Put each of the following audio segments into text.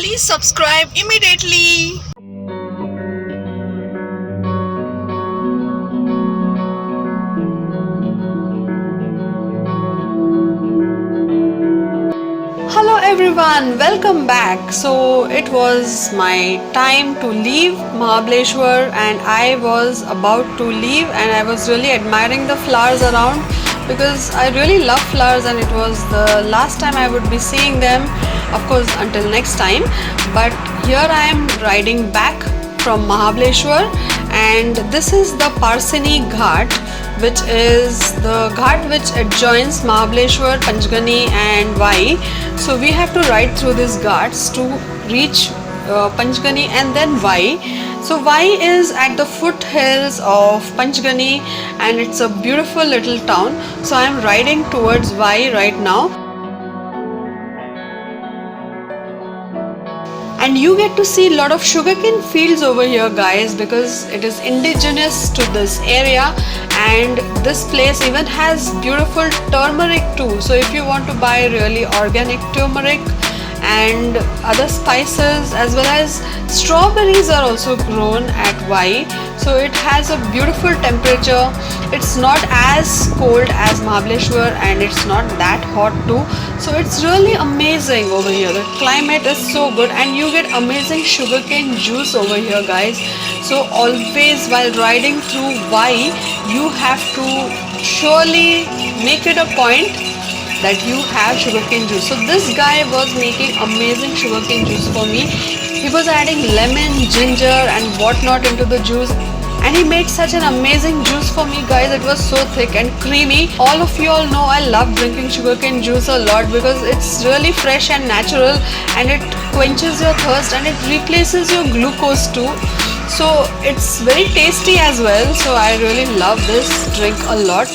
Please subscribe immediately. Hello everyone, welcome back. So it was my time to leave Mahabaleshwar and I was about to leave and I was really admiring the flowers around because I really love flowers and it was the last time I would be seeing them, of course until next time. But here I am riding back from Mahabaleshwar and this is the Parsini Ghat, which is the ghat which adjoins Mahabaleshwar, Panchgani and Vai. So we have to ride through these ghats to reach Panchgani and then Vai. So Vai is at the foothills of Panchgani and it's a beautiful little town. So I am riding towards Vai right now. And you get to see a lot of sugarcane fields over here, guys, because it is indigenous to this area and this place even has beautiful turmeric too. So if you want to buy really organic turmeric and other spices, as well as strawberries are also grown at Vai. So it has a beautiful temperature. It's not as cold as Mahabaleshwar and it's not that hot too. So it's really amazing over here. The climate is so good and you get amazing sugarcane juice over here, guys. So always while riding through Vai, you have to surely make it a point that you have sugarcane juice. So this guy was making amazing sugarcane juice for me. He was adding lemon, ginger and whatnot into the juice and he made such an amazing juice for me, guys. It was so thick and creamy. All of you all know I love drinking sugarcane juice a lot because it's really fresh and natural and it quenches your thirst and it replaces your glucose too. So it's very tasty as well. So I really love this drink a lot.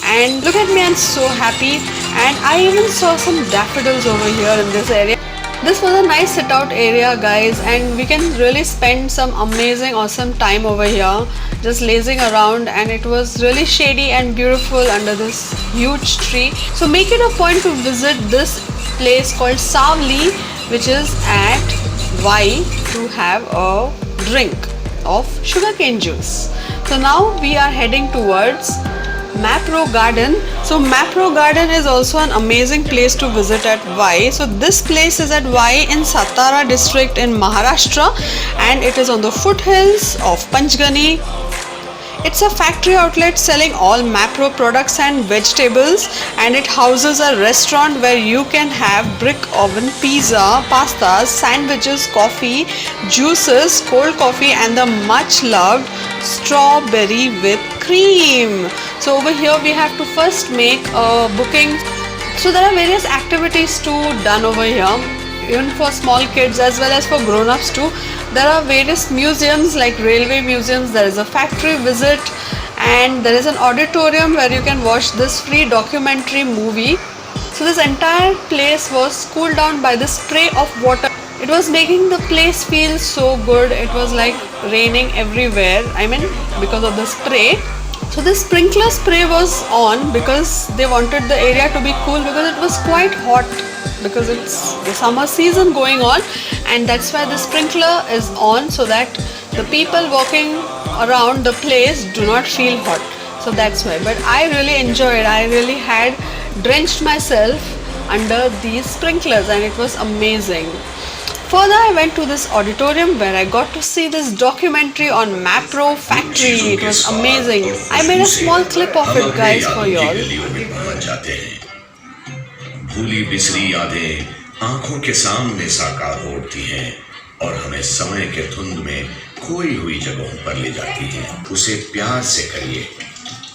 And look at me, I'm so happy. And I even saw some daffodils over here in this area. This was a nice sit out area, guys, and we can really spend some amazing awesome time over here just lazing around, and it was really shady and beautiful under this huge tree. So make it a point to visit this place called Savli, which is at Vai, to have a drink of sugarcane juice. So now we are heading towards Mapro Garden. So Mapro Garden is also an amazing place to visit at Vai. So this place is at Vai in Satara district in Maharashtra and it is on the foothills of Panchgani. It's a factory outlet selling all Mapro products and vegetables, and it houses a restaurant where you can have brick oven pizza, pastas, sandwiches, coffee, juices, cold coffee and the much loved strawberry with cream. So over here we have to first make a booking. So there are various activities too done over here, even for small kids as well as for grown-ups too. There are various museums like railway museums, there is a factory visit and there is an auditorium where you can watch this free documentary movie. So this entire place was cooled down by the spray of water. It was making the place feel so good. It was like raining everywhere, I mean because of the spray. So this sprinkler spray was on because they wanted the area to be cool because it was quite hot because it's the summer season going on, and that's why the sprinkler is on so that the people walking around the place do not feel hot. So that's why. But I really enjoyed. I really had drenched myself under these sprinklers and it was amazing. Further, I went to this auditorium where I got to see this documentary on Mapro factory. It was amazing. I made a small clip of it, guys, for you all. भूली बिसरी यादें आंखों के सामने साकार होती हैं और हमें समय के धुंध में खोई हुई जगहों पर ले जाती हैं। उसे प्यार से करिए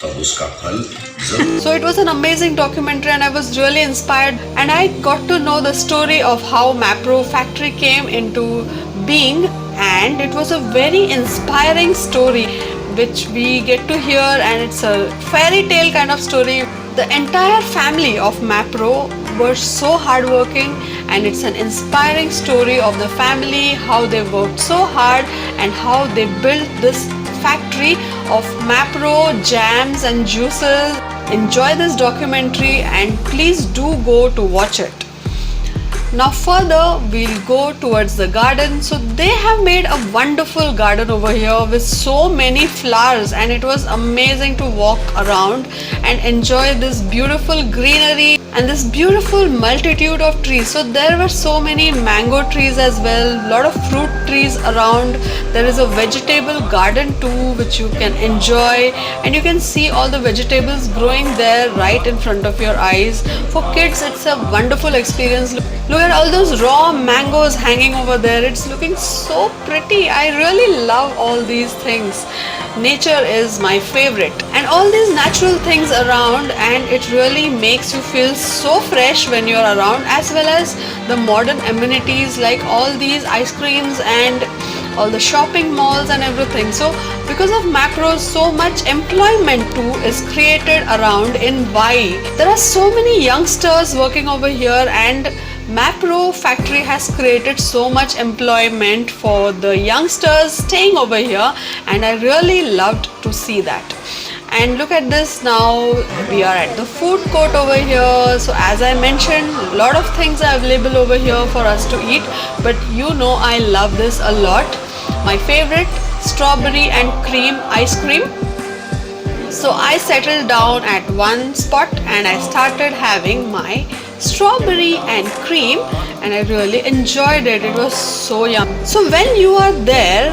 तब उसका फल जरूर। So it was an amazing documentary and I was really inspired, and I got to know the story of how Mapro factory came into being, and it was a very inspiring story which we get to hear, and it's a fairy tale kind of story. The entire family of Mapro were so hardworking, and it's an inspiring story of the family, how they worked so hard and how they built this factory of Mapro jams and juices. Enjoy this documentary and please do go to watch it. Now further we'll go towards the garden. So they have made a wonderful garden over here with so many flowers, and it was amazing to walk around and enjoy this beautiful greenery and this beautiful multitude of trees. So there were so many mango trees as well, lot of fruit trees around. There is a vegetable garden too which you can enjoy, and you can see all the vegetables growing there right in front of your eyes. For kids it's a wonderful experience. Look at all those raw mangoes hanging over there. It's looking so pretty. I really love all these things. Nature is my favorite, and all these natural things around, and it really makes you feel so fresh when you're around, as well as the modern amenities like all these ice creams and all the shopping malls and everything. So because of macros, so much employment too is created around in Vai. There are so many youngsters working over here, and Macro factory has created so much employment for the youngsters staying over here, and I really loved to see that. And look at this, now we are at the food court over here. So as I mentioned, a lot of things are available over here for us to eat, but you know I love this a lot. My favorite, strawberry and cream ice cream. So I settled down at one spot and I started having my strawberry and cream, and I really enjoyed it. It was so yum. So when you are there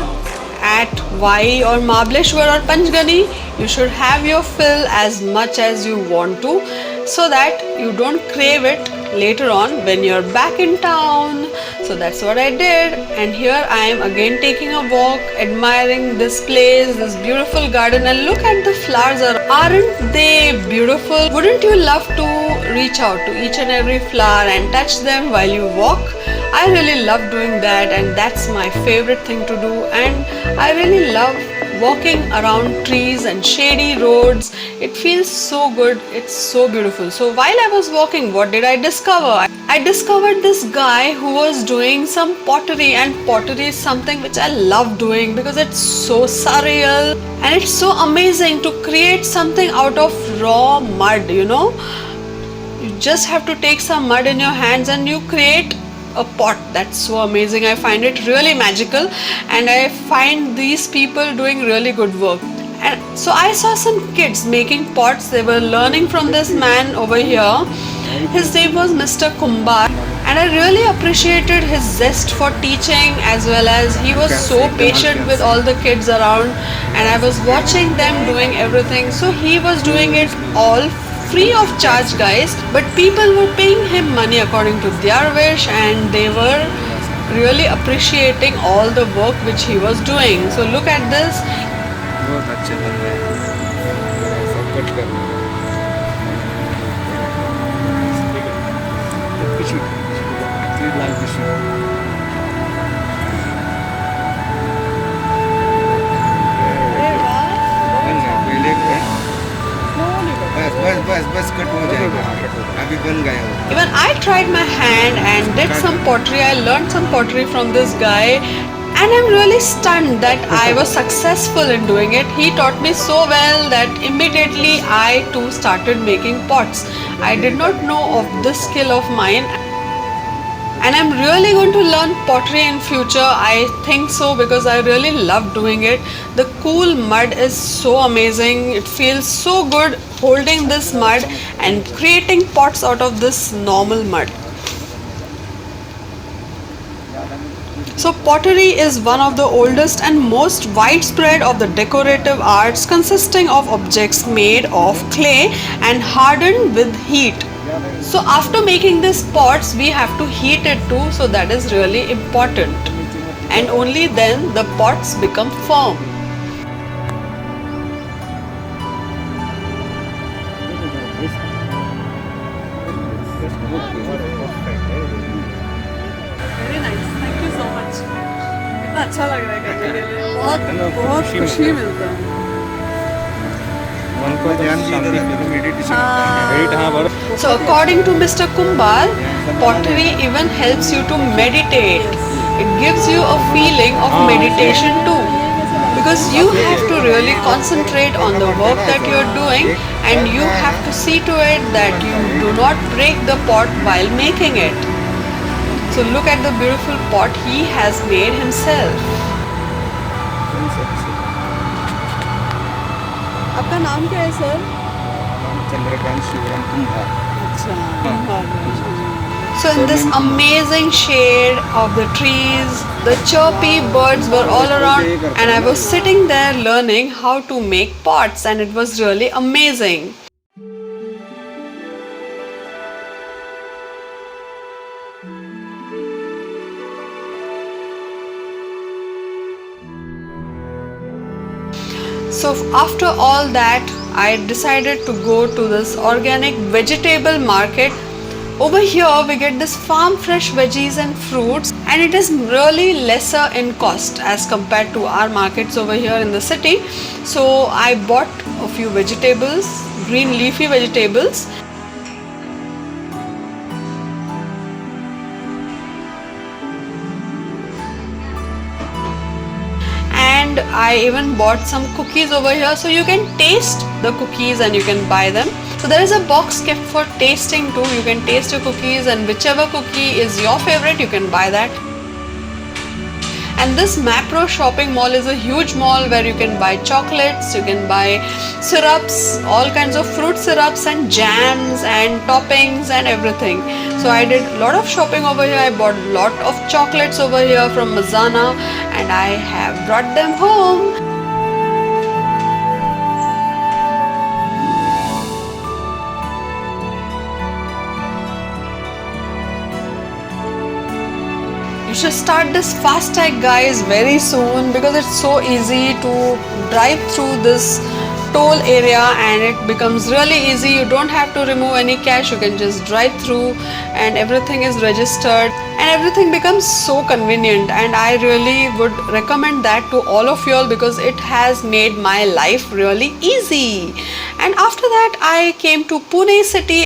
at Vai or Mahabaleshwar or Panchgani, you should have your fill as much as you want to, so that you don't crave it later on when you're back in town. So that's what I did, and here I am again taking a walk, admiring this place, this beautiful garden, and look at the flowers. Aren't they beautiful? Wouldn't you love to reach out to each and every flower and touch them while you walk? I really love doing that, and that's my favorite thing to do, and I really love walking around trees and shady roads. It feels so good, it's so beautiful. So while I was walking, what did I discover? I discovered this guy who was doing some pottery, and pottery is something which I love doing because it's so surreal and it's so amazing to create something out of raw mud, you know. You just have to take some mud in your hands and you create a pot. That's so amazing. I find it really magical, and I find these people doing really good work. And so I saw some kids making pots. They were learning from this man over here. His name was Mr. Kumbar, and I really appreciated his zest for teaching, as well as he was so patient with all the kids around, and I was watching them doing everything. So he was doing it all free of charge, guys, but people were paying him money according to their wish, and they were really appreciating all the work which he was doing. So look at this. बहुत अच्छे बन रहे हैं, सब cut कर पिछू 3 लाख पिछू बन गया पहले बस कट हो जाएगा, अभी बन गया. Even I tried my hand and did some pottery. I learned some pottery from this guy, and I'm really stunned that I was successful in doing it. He taught me so well that immediately I too started making pots. I did not know of this skill of mine, and I'm really going to learn pottery in future. I think so, because I really love doing it. The cool mud is so amazing. It feels so good holding this mud and creating pots out of this normal mud. So pottery is one of the oldest and most widespread of the decorative arts, consisting of objects made of clay and hardened with heat. So after making these pots, we have to heat it too, so that is really important. And only then the pots become firm. Very nice. Thank you so much. कितना अच्छा लग रहा है करने के लिए. बहुत खुशी मिलता है. मन को ध्यान शांति meditation. So according to Mr. Kumbar, pottery even helps you to meditate. It gives you a feeling of meditation too, because you have to really concentrate on the work that you are doing, and you have to see to it that you do not break the pot while making it. So look at the beautiful pot he has made himself. आपका नाम क्या है sir? Chandrakant Shivram Kumbhar. So in this amazing shade of the trees, the chirpy birds were all around, and I was sitting there learning how to make pots, and it was really amazing. So after all that, I decided to go to this organic vegetable market. Over here we get this farm fresh veggies and fruits, and it is really lesser in cost as compared to our markets over here in the city. So I bought a few vegetables, green leafy vegetables. And I even bought some cookies over here, so you can taste the cookies and you can buy them. So there is a box kept for tasting too. You can taste your cookies, and whichever cookie is your favorite, you can buy that. And this Mapro shopping mall is a huge mall where you can buy chocolates, you can buy syrups, all kinds of fruit syrups and jams and toppings and everything. So I did a lot of shopping over here. I bought a lot of chocolates over here from Mazana, and I have brought them home. You should start this FASTag, guys, very soon, because it's so easy to drive through this toll area, and it becomes really easy. You don't have to remove any cash. You can just drive through and everything is registered, and everything becomes so convenient, and I really would recommend that to all of you all because it has made my life really easy. And after that I came to Pune city.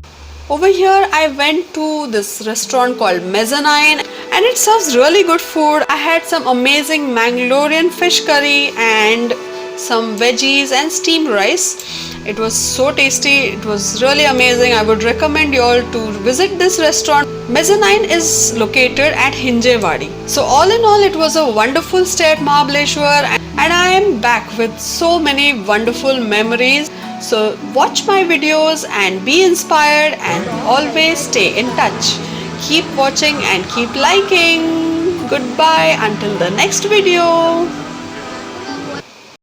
Over here I went to this restaurant called Mezzanine, and it serves really good food. I had some amazing Mangalorean fish curry and some veggies and steamed rice. It was so tasty. It was really amazing. I would recommend you all to visit this restaurant. Mezzanine is located at Hinjewadi. So all in all, it was a wonderful stay at Mahabaleshwar, and I am back with so many wonderful memories. So watch my videos and be inspired, and always stay in touch. Keep watching and keep liking. Goodbye until the next video.